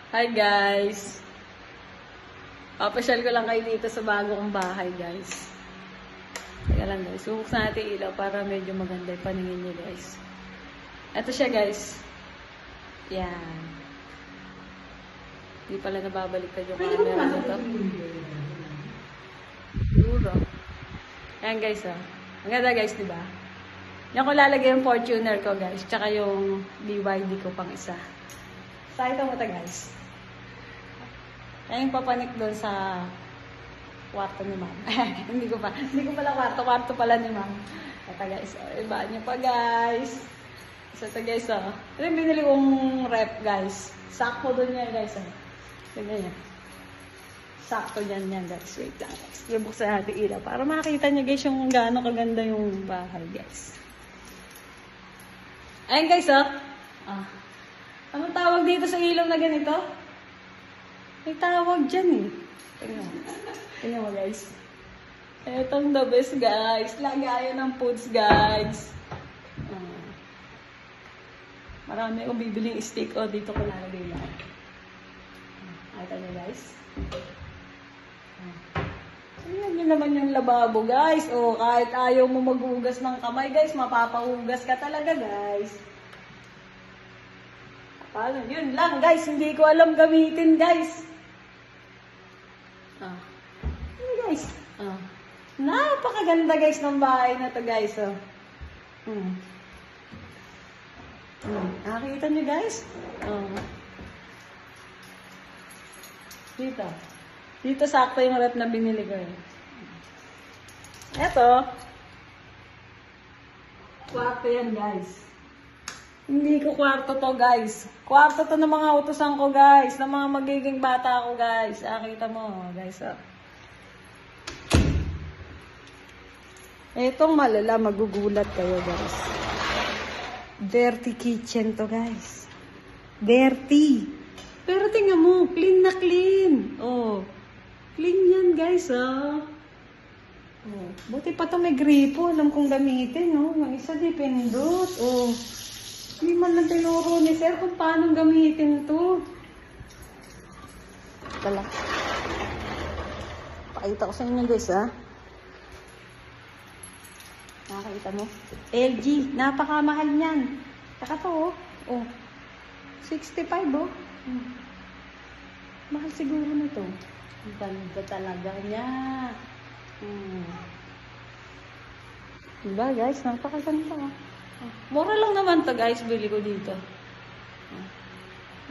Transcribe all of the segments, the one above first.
Hi guys! Papasyal ko lang kayo dito sa bagong bahay guys. Teka lang guys, bubuksan natin ilaw para medyo maganda yung paningin nyo guys. Ito siya guys. Yan. Hindi pala nababaliktad yung camera nito. Duro. Yan guys oh. Ang ganda guys, diba? Yan ko lalagay yung Fortuner ko guys. Tsaka yung BYD ko pang isa. Sakita mo ito guys. Yan yung papanik doon sa kwarto ni ma'am. Hindi ko pala kwarto. Kwarto pala ni ma'am. Ito guys. Iba nyo pa guys. So ito guys oh. Ito yung binili kong rep guys. Sakto doon yan guys oh. Tignan yan. Sakto yan guys. Wait lang guys. Bubuksan natin ilaw para makita nyo guys yung gaano kaganda yung bahay guys. Ayun guys oh. Ah. Anong tawag dito sa ilaw na ganito? May tawag dyan eh. Tingnan mo. Tingnan mo guys. Etong the best guys. Lagayan ng foods guys. Marami akong bibiling stick. O dito ko lalagay lang. Ito nyo guys. Ayan yun naman yung lababo guys. O kahit ayaw mo maghugas ng kamay guys, mapapahugas ka talaga guys. Paano? Yun lang guys. Hindi ko alam gamitin guys. Guys. Napakaganda guys ng bahay na to guys. Nakikita nyo guys? Dito. Dito sakto yung rep na binili ko. Eto. Kwarto yan guys. Hindi ko kwarto to guys. Kwarto to ng mga utusan ko guys. Ng mga magiging bata ko guys. Nakita mo guys. Etong malala, magugulat kayo guys. Dirty kitchen to guys. Dirty. Pero tingnan mo, clean na clean. Oh. Clean yan guys buti pa to may gripo. Alam kong gamitin Yung isa di pindot. Hindi man lang tinuro ni sir kung paano gamitin to. Tala. Pakita ko sa inyo guys Nakakita mo? LG. Napakamahal niyan. Saka to 65 Mahal siguro nito. Ang ganda talaga niya. Diba guys? Napakaganda Mura lang naman to guys. Bili ko dito.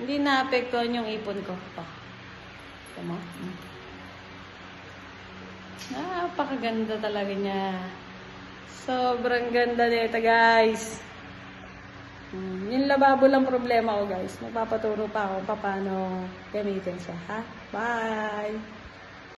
Hindi na-apektuhan yung ipon ko. Tama? Napakaganda talaga niya. Sobrang ganda nito guys. Yung lababo lang problema ko guys. Magpapaturo pa ako paano gamitin siya. Bye!